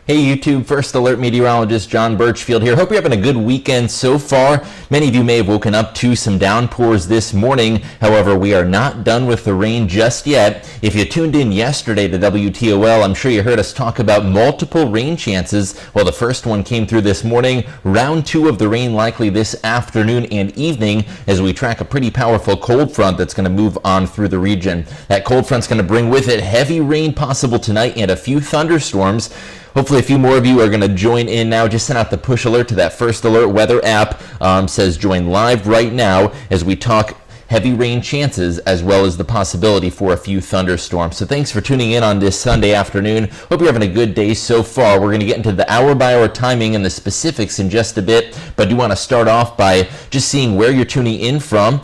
Hey YouTube, First Alert Meteorologist John Burchfield here. Hope you're having a good weekend so far. Many of you may have woken up to some downpours this morning. However, we are not done with the rain just yet. If you tuned in yesterday to WTOL, I'm sure you heard us talk about multiple rain chances. Well, the first one came through this morning. Round 2 of the rain likely this afternoon and evening as we track a pretty powerful cold front that's going to move on through the region. That cold front's going to bring with it heavy rain possible tonight and a few thunderstorms. Hopefully a few more of you are going to join in now. Just sent out the push alert to that First Alert weather app. Says join live right now as we talk heavy rain chances as well as the possibility for a few thunderstorms. So thanks for tuning in on this Sunday afternoon. Hope you're having a good day so far. We're going to get into the hour-by-hour timing and the specifics in just a bit, but I do want to start off by just seeing where you're tuning in from.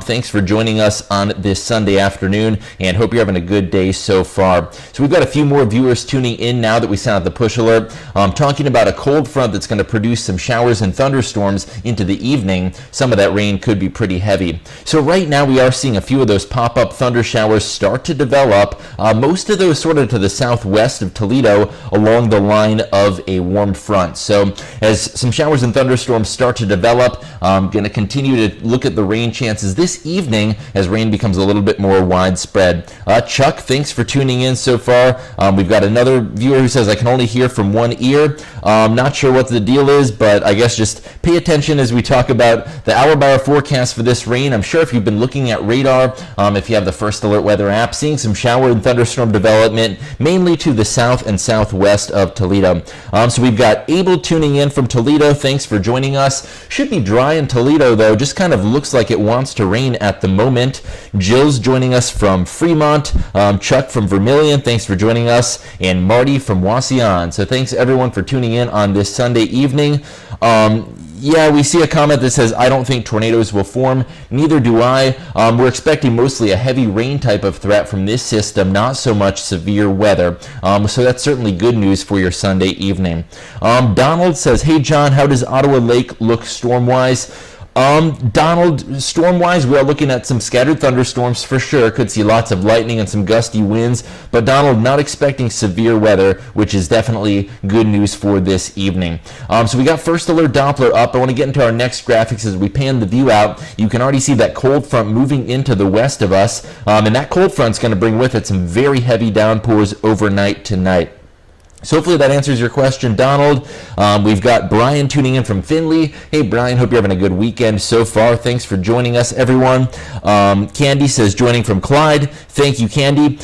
Thanks for joining us on this Sunday afternoon, and hope you're having a good day so far. So we've got a few more viewers tuning in now that we sent out the push alert. Talking about a cold front that's going to produce some showers and thunderstorms into the evening. Some of that rain could be pretty heavy. So right now we are seeing a few of those pop-up thunder showers start to develop. Most of those sort of to the southwest of Toledo along the line of a warm front. So as some showers and thunderstorms start to develop, I'm going to continue to look at the rain chances this evening as rain becomes a little bit more widespread. Chuck, thanks for tuning in so far. We've got another viewer who says, I can only hear from one ear. Not sure what the deal is, but I guess just pay attention as we talk about the hour-by-hour forecast for this rain. I'm sure if you've been looking at radar, if you have the First Alert weather app, seeing some shower and thunderstorm development mainly to the south and southwest of Toledo. So we've got Abel tuning in from Toledo. Thanks for joining us. Should be dry in Toledo though, just kind of looks like it wants to rain at the moment. Jill's joining us from Fremont. Chuck from Vermilion, thanks for joining us, and Marty from Wauseon. So thanks everyone for tuning in on this Sunday evening. Yeah, we see a comment that says, I don't think tornadoes will form. Neither do I. We're expecting mostly a heavy rain type of threat from this system, not so much severe weather. So that's certainly good news for your Sunday evening. Donald says, hey John, how does Ottawa Lake look storm-wise? Donald, storm-wise, we are looking at some scattered thunderstorms for sure. Could see lots of lightning and some gusty winds. But Donald, not expecting severe weather, which is definitely good news for this evening. So we got First Alert Doppler up. I want to get into our next graphics as we pan the view out. You can already see that cold front moving into the west of us. And that cold front's going to bring with it some very heavy downpours overnight tonight. So hopefully that answers your question, Donald. We've got Brian tuning in from Findlay. Hey, Brian, hope you're having a good weekend so far. Thanks for joining us, everyone. Candy says, joining from Clyde. Thank you, Candy.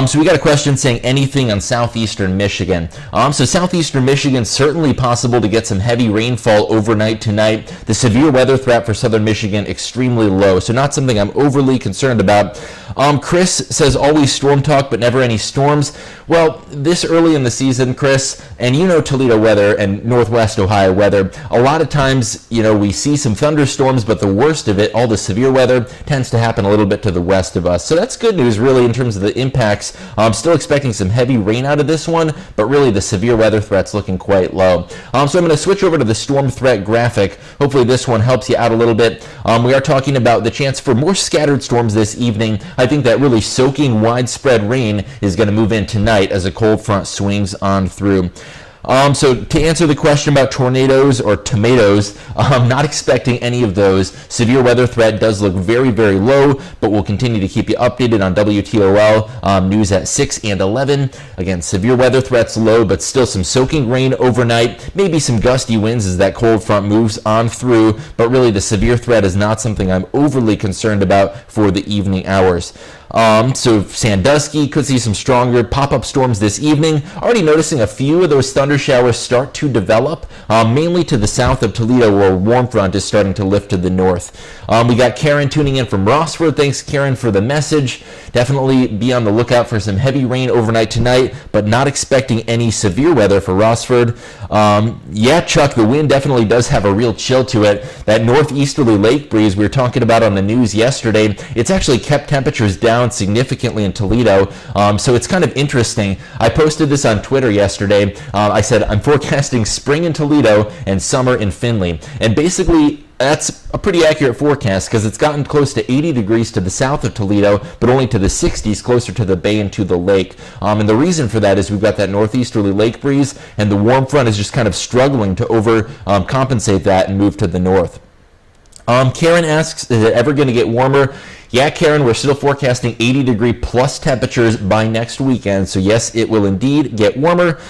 So we got a question saying anything on southeastern Michigan. So southeastern Michigan, certainly possible to get some heavy rainfall overnight tonight. The severe weather threat for southern Michigan, extremely low. So not something I'm overly concerned about. Chris says, always storm talk, but never any storms. Well, this early in the season, Chris, and you know Toledo weather and Northwest Ohio weather, a lot of times, you know, we see some thunderstorms, but the worst of it, all the severe weather, tends to happen a little bit to the west of us. So that's good news, really, in terms of the impacts. I'm still expecting some heavy rain out of this one, but really the severe weather threat's looking quite low. So I'm going to switch over to the storm threat graphic. Hopefully this one helps you out a little bit. We are talking about the chance for more scattered storms this evening. I think that really soaking widespread rain is going to move in tonight as a cold front swings on through. So to answer the question about tornadoes or tomatoes, I'm not expecting any of those. Severe weather threat does look very, very low, but we'll continue to keep you updated on WTOL news at 6 and 11. Again, severe weather threats low, but still some soaking rain overnight, maybe some gusty winds as that cold front moves on through, but really the severe threat is not something I'm overly concerned about for the evening hours. So Sandusky could see some stronger pop-up storms this evening. Already noticing a few of those thunder showers start to develop, mainly to the south of Toledo where a warm front is starting to lift to the north. We got Karen tuning in from Rossford. Thanks, Karen, for the message. Definitely be on the lookout for some heavy rain overnight tonight, but not expecting any severe weather for Rossford. Yeah, Chuck, the wind definitely does have a real chill to it. That northeasterly lake breeze we were talking about on the news yesterday, it's actually kept temperatures down significantly in Toledo. So it's kind of interesting. I posted this on Twitter yesterday. I said, I'm forecasting spring in Toledo and summer in Findlay. And basically, that's a pretty accurate forecast because it's gotten close to 80 degrees to the south of Toledo, but only to the 60s closer to the bay and to the lake. And the reason for that is we've got that northeasterly lake breeze, and the warm front is just kind of struggling to compensate that and move to the north. Karen asks, is it ever going to get warmer? Yeah, Karen, we're still forecasting 80-degree plus temperatures by next weekend, so yes, it will indeed get warmer.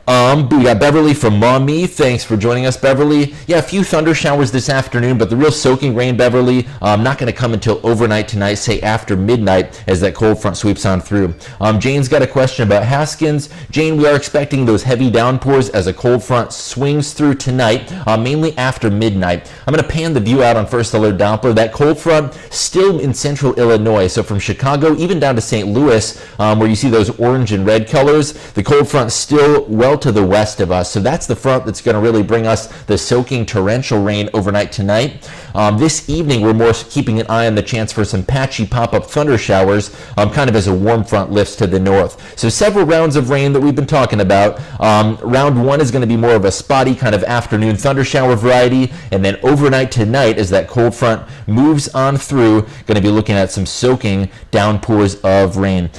We got Beverly from Maumee. Thanks for joining us, Beverly. Yeah, a few thunder showers this afternoon, but the real soaking rain, Beverly, not going to come until overnight tonight, say after midnight, as that cold front sweeps on through. Jane's got a question about Haskins. Jane, we are expecting those heavy downpours as a cold front swings through tonight, mainly after midnight. I'm going to pan the view out on First Alert Doppler. That cold front still in central Illinois, so from Chicago even down to St. Louis, where you see those orange and red colors, the cold front still well to the west of us. So that's the front that's going to really bring us the soaking torrential rain overnight tonight. This evening, we're more keeping an eye on the chance for some patchy pop-up thunder showers, kind of as a warm front lifts to the north. So several rounds of rain that we've been talking about. Round one is going to be more of a spotty kind of afternoon thunder shower variety, and then overnight tonight, as that cold front moves on through, going to be looking at some soaking downpours of rain.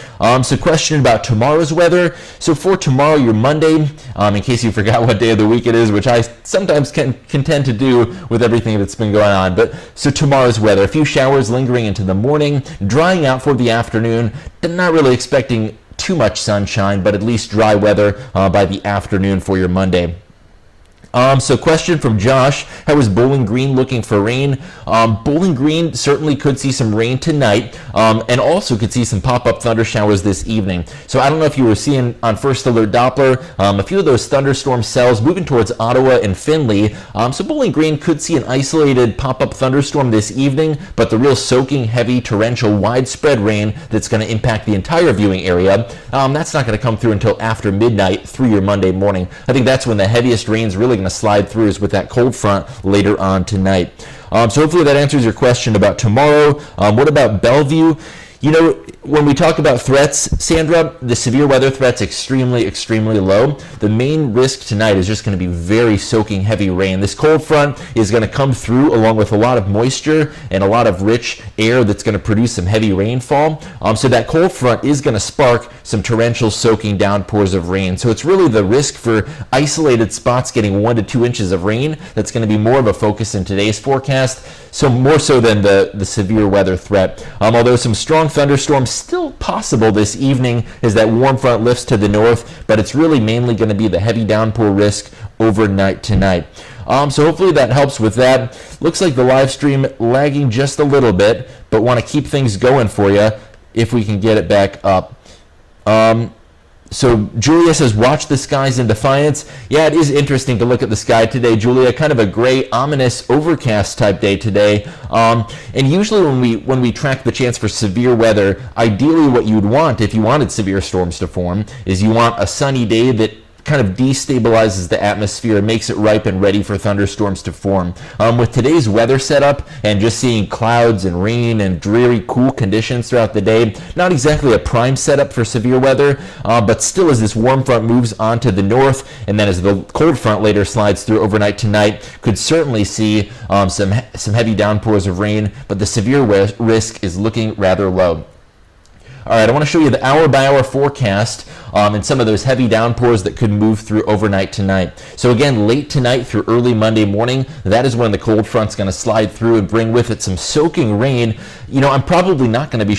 So question about tomorrow's weather. So for tomorrow, your Monday, in case you forgot what day of the week it is, which I sometimes can tend to do with everything that's been going on. But so tomorrow's weather, a few showers lingering into the morning, drying out for the afternoon. Not really expecting too much sunshine, but at least dry weather by the afternoon for your Monday. So question from Josh, how is Bowling Green looking for rain? Bowling Green certainly could see some rain tonight, and also could see some pop-up thunder showers this evening. So I don't know if you were seeing on First Alert Doppler, a few of those thunderstorm cells moving towards Ottawa and Findlay. So Bowling Green could see an isolated pop-up thunderstorm this evening, but the real soaking, heavy, torrential, widespread rain that's going to impact the entire viewing area, that's not going to come through until after midnight through your Monday morning. I think that's when the heaviest rain's really going to slide through, is with that cold front later on tonight. So hopefully that answers your question about tomorrow. What about Bellevue? You know, when we talk about threats, Sandra, the severe weather threat's extremely, extremely low. The main risk tonight is just going to be very soaking heavy rain. This cold front is going to come through along with a lot of moisture and a lot of rich air that's going to produce some heavy rainfall. So that cold front is going to spark some torrential soaking downpours of rain. So it's really the risk for isolated spots getting 1 to 2 inches of rain that's going to be more of a focus in today's forecast. So more so than the severe weather threat. Although some strong thunderstorms still possible this evening as that warm front lifts to the north, but it's really mainly going to be the heavy downpour risk overnight tonight. So hopefully that helps with that. Looks like the live stream lagging just a little bit, but want to keep things going for you if we can get it back up. So Julia says, watch the skies in Defiance. Yeah, it is interesting to look at the sky today, Julia. Kind of a gray, ominous, overcast type day today. And usually when we track the chance for severe weather, ideally what you'd want if you wanted severe storms to form is you want a sunny day that kind of destabilizes the atmosphere and makes it ripe and ready for thunderstorms to form. With today's weather setup and just seeing clouds and rain and dreary, cool conditions throughout the day, not exactly a prime setup for severe weather, but still as this warm front moves onto the north, and then as the cold front later slides through overnight tonight, could certainly see some heavy downpours of rain, but the severe risk is looking rather low. All right, I want to show you the hour-by-hour forecast and some of those heavy downpours that could move through overnight tonight. So again, late tonight through early Monday morning, that is when the cold front's going to slide through and bring with it some soaking rain. You know, I'm probably not going to be